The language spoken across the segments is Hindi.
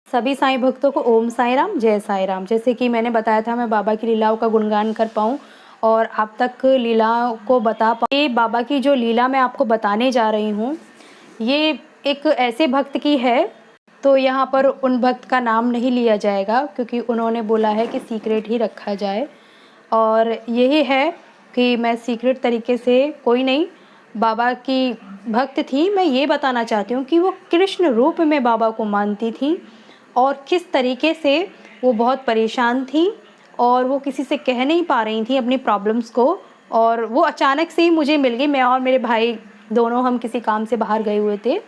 सभी साईं भक्तों को ओम साईं राम, जय साईं राम। जैसे कि मैंने बताया था मैं बाबा की लीलाओं का गुणगान कर पाऊँ और आप तक लीलाओं को बता पाऊँ। ये बाबा की जो लीला मैं आपको बताने जा रही हूँ, ये एक ऐसे भक्त की है, तो यहाँ पर उन भक्त का नाम नहीं लिया जाएगा क्योंकि उन्होंने बोला है कि सीक्रेट ही रखा जाए। और यही है कि मैं सीक्रेट तरीके से कोई नहीं, बाबा की भक्त थी। मैं ये बताना चाहती हूँ कि वो कृष्ण रूप में बाबा को मानती थी और किस तरीके से वो बहुत परेशान थी और वो किसी से कह नहीं पा रही थी अपनी प्रॉब्लम्स को, और वो अचानक से ही मुझे मिल गई। मैं और मेरे भाई दोनों हम किसी काम से बाहर गए हुए थे,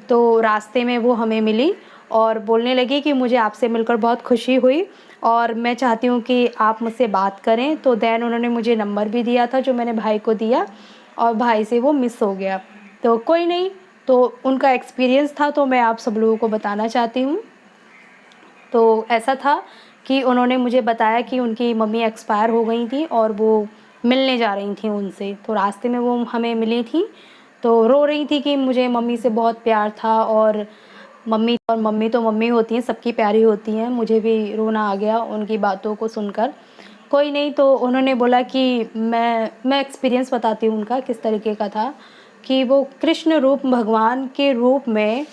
तो रास्ते में वो हमें मिली और बोलने लगी कि मुझे आपसे मिलकर बहुत खुशी हुई और मैं चाहती हूँ कि आप मुझसे बात करें। तो देन उन्होंने मुझे नंबर भी दिया था जो मैंने भाई को दिया और भाई से वो मिस हो गया। तो कोई नहीं, तो उनका एक्सपीरियंस था तो मैं आप सब लोगों को बताना चाहती हूँ। तो ऐसा था कि उन्होंने मुझे बताया कि उनकी मम्मी एक्सपायर हो गई थी और वो मिलने जा रही थी उनसे। तो रास्ते में वो हमें मिली थी, तो रो रही थी कि मुझे मम्मी से बहुत प्यार था और मम्मी तो मम्मी होती हैं, सबकी प्यारी होती हैं। मुझे भी रोना आ गया उनकी बातों को सुनकर। कोई नहीं, तो उन्होंने बोला कि मैं एक्सपीरियंस बताती हूँ उनका किस तरीके का था कि वो कृष्ण रूप भगवान के रूप में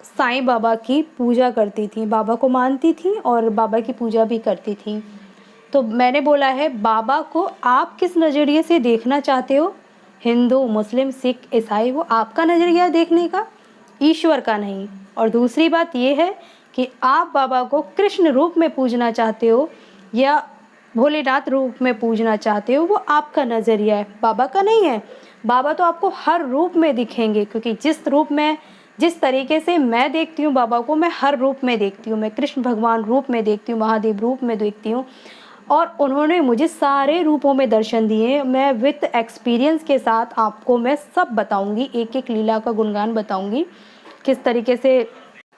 साईं बाबा की पूजा करती थी, बाबा को मानती थी और बाबा की पूजा भी करती थी। तो मैंने बोला है बाबा को आप किस नज़रिए से देखना चाहते हो, हिंदू, मुस्लिम, सिख, ईसाई, वो आपका नज़रिया देखने का, ईश्वर का नहीं। और दूसरी बात ये है कि आप बाबा को कृष्ण रूप में पूजना चाहते हो या भोलेनाथ रूप में पूजना चाहते हो, वो आपका नज़रिया है, बाबा का नहीं है। बाबा तो आपको हर रूप में दिखेंगे क्योंकि जिस तरीके से मैं देखती हूँ बाबा को, मैं हर रूप में देखती हूँ। मैं कृष्ण भगवान रूप में देखती हूँ, महादेव रूप में देखती हूँ और उन्होंने मुझे सारे रूपों में दर्शन दिए। मैं विथ एक्सपीरियंस के साथ आपको मैं सब बताऊँगी, एक एक लीला का गुणगान बताऊँगी किस तरीके से।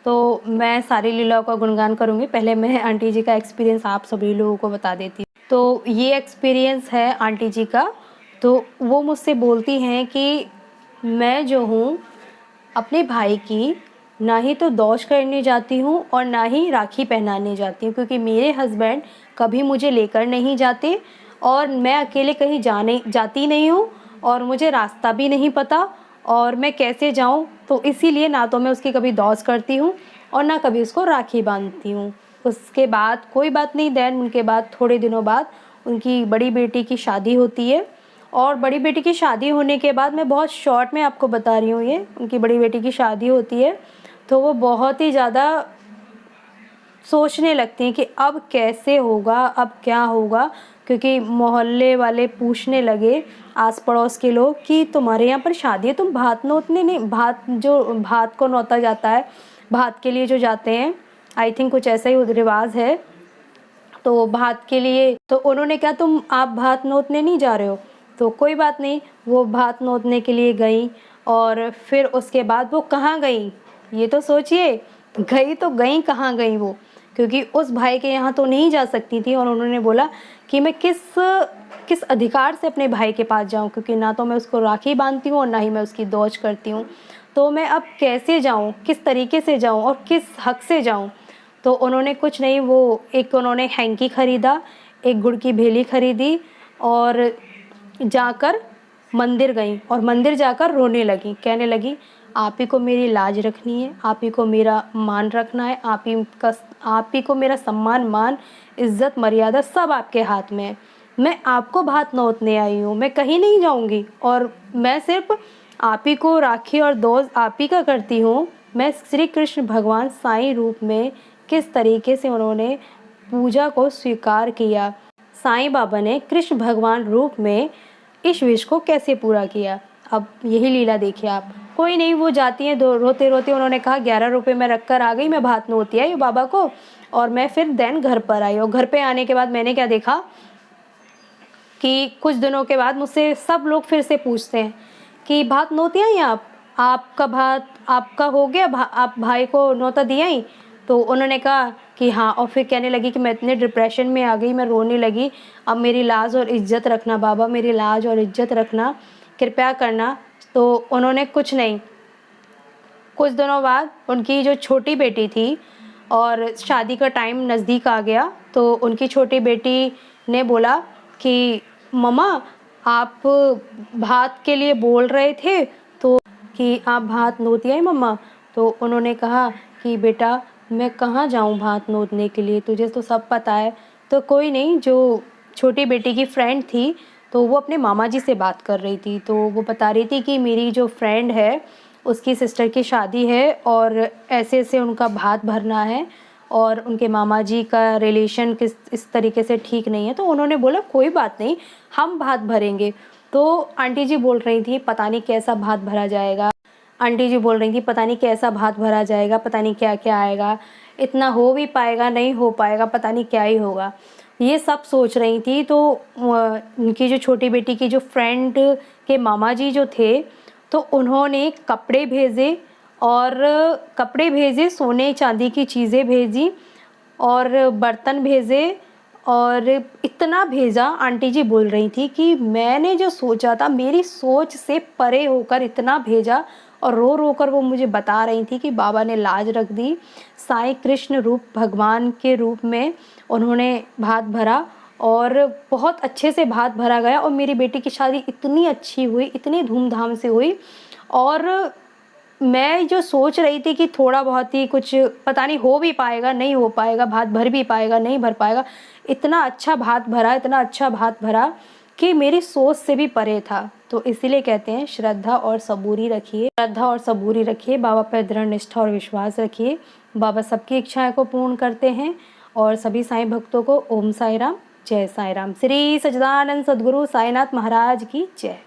तो मैं सारी लीलाओं का गुणगान करूँगी। पहले मैं आंटी जी का एक्सपीरियंस आप सभी लोगों को बता देती हूँ। तो ये एक्सपीरियंस है आंटी जी का। तो वो मुझसे बोलती हैं कि मैं जो हूँ अपने भाई की ना ही तो दोष करने जाती हूँ और ना ही राखी पहनाने जाती हूँ क्योंकि मेरे हस्बैंड कभी मुझे लेकर नहीं जाते और मैं अकेले कहीं जाती नहीं हूँ और मुझे रास्ता भी नहीं पता और मैं कैसे जाऊँ। तो इसीलिए ना तो मैं उसकी कभी दोष करती हूँ और ना कभी उसको राखी बांधती हूँ। उसके बाद कोई बात नहीं, देन उनके बाद थोड़े दिनों बाद उनकी बड़ी बेटी की शादी होती है और बड़ी बेटी की शादी होने के बाद, मैं बहुत शॉर्ट में आपको बता रही हूँ, ये उनकी बड़ी बेटी की शादी होती है तो वो बहुत ही ज़्यादा सोचने लगती हैं कि अब कैसे होगा, अब क्या होगा, क्योंकि मोहल्ले वाले पूछने लगे, आस पड़ोस के लोग, कि तुम्हारे यहाँ पर शादी है, तुम भात नोतने नहीं, भात को नोता जाता है, भात के लिए जो जाते हैं, आई थिंक कुछ ऐसा ही रिवाज है। तो भात के लिए तो उन्होंने कहा तुम आप भात नोतने नहीं जा रहे हो, तो कोई बात नहीं, वो भात नोतने के लिए गई। और फिर उसके बाद वो कहाँ गई, ये तो सोचिए, गई तो गई कहाँ गई वो, क्योंकि उस भाई के यहाँ तो नहीं जा सकती थी। और उन्होंने बोला कि मैं किस अधिकार से अपने भाई के पास जाऊँ, क्योंकि ना तो मैं उसको राखी बांधती हूँ और ना ही मैं उसकी दौज करती हूँ, तो मैं अब कैसे जाऊँ, किस तरीके से जाऊँ और किस हक से जाऊँ। तो उन्होंने कुछ नहीं, वो एक उन्होंने हैंकी ख़रीदा, एक गुड़ की भेली ख़रीदी और जाकर मंदिर गई और मंदिर जाकर रोने लगी, कहने लगी आप ही को मेरी लाज रखनी है, आप ही को मेरा मान रखना है, आप ही को मेरा सम्मान, मान, इज़्ज़त, मर्यादा सब आपके हाथ में है। मैं आपको भात नोतने आई हूँ, मैं कहीं नहीं जाऊँगी और मैं सिर्फ आप ही को राखी और दोस्त आप ही का करती हूँ। मैं श्री कृष्ण भगवान साईं रूप में किस तरीके से उन्होंने पूजा को स्वीकार किया, साईं बाबा ने कृष्ण भगवान रूप में इस विश को कैसे पूरा किया, अब यही लीला देखिए आप। कोई नहीं, वो जाती हैं, दो रोते रोते उन्होंने कहा 11 रुपये मैं रख कर आ गई, मैं भात नोती आई बाबा को और मैं फिर देन घर पर आई। और घर पे आने के बाद मैंने क्या देखा कि कुछ दिनों के बाद मुझसे सब लोग फिर से पूछते हैं कि भात नोती आई आपका भात आपका हो गया, आप भाई को नोता दिया ही। तो उन्होंने कहा कि हाँ, और फिर कहने लगी कि मैं इतने डिप्रेशन में आ गई, मैं रोने लगी, अब मेरी लाज और इज्जत रखना बाबा, मेरी लाज और इज्जत रखना, कृपया करना। तो उन्होंने कुछ नहीं, कुछ दिनों बाद उनकी जो छोटी बेटी थी और शादी का टाइम नज़दीक आ गया तो उनकी छोटी बेटी ने बोला कि मम्मा आप भात के लिए बोल रहे थे तो कि आप भात नोती आई मम्मा। तो उन्होंने कहा कि बेटा मैं कहाँ जाऊँ भात नोतने के लिए, तुझे तो सब पता है। तो कोई नहीं, जो छोटी बेटी की फ्रेंड थी तो वो अपने मामा जी से बात कर रही थी, तो वो बता रही थी कि मेरी जो फ्रेंड है उसकी सिस्टर की शादी है और ऐसे ऐसे उनका भात भरना है और उनके मामा जी का रिलेशन किस इस तरीके से ठीक नहीं है। तो उन्होंने बोला कोई बात नहीं, हम भात भरेंगे। तो आंटी जी बोल रही थी पता नहीं कैसा भात भरा जाएगा, आंटी जी बोल रही थी पता नहीं कैसा भात भरा जाएगा, पता नहीं क्या क्या आएगा, इतना हो भी पाएगा नहीं हो पाएगा, पता नहीं क्या ही होगा, ये सब सोच रही थी। तो उनकी जो छोटी बेटी की जो फ्रेंड के मामा जी जो थे तो उन्होंने कपड़े भेजे और कपड़े भेजे, सोने चांदी की चीज़ें भेजी और बर्तन भेजे और इतना भेजा। आंटी जी बोल रही थी कि मैंने जो सोचा था मेरी सोच से परे होकर इतना भेजा, और रो रो कर वो मुझे बता रही थी कि बाबा ने लाज रख दी। साईं कृष्ण रूप भगवान के रूप में उन्होंने भात भरा और बहुत अच्छे से भात भरा गया और मेरी बेटी की शादी इतनी अच्छी हुई, इतनी धूमधाम से हुई। और मैं जो सोच रही थी कि थोड़ा बहुत ही कुछ पता नहीं हो भी पाएगा नहीं हो पाएगा, भात भर भी पाएगा नहीं भर पाएगा, इतना अच्छा भात भरा, इतना अच्छा भात भरा कि मेरी सोच से भी परे था। तो इसीलिए कहते हैं श्रद्धा और सबूरी रखिए, श्रद्धा और सबूरी रखिए, बाबा पर दृढ़ निष्ठा और विश्वास रखिए। बाबा सबकी इच्छाएं को पूर्ण करते हैं। और सभी साईं भक्तों को ओम साई राम, जय साई राम। श्री सच्चिदानंद सद्गुरु साईनाथ महाराज की जय।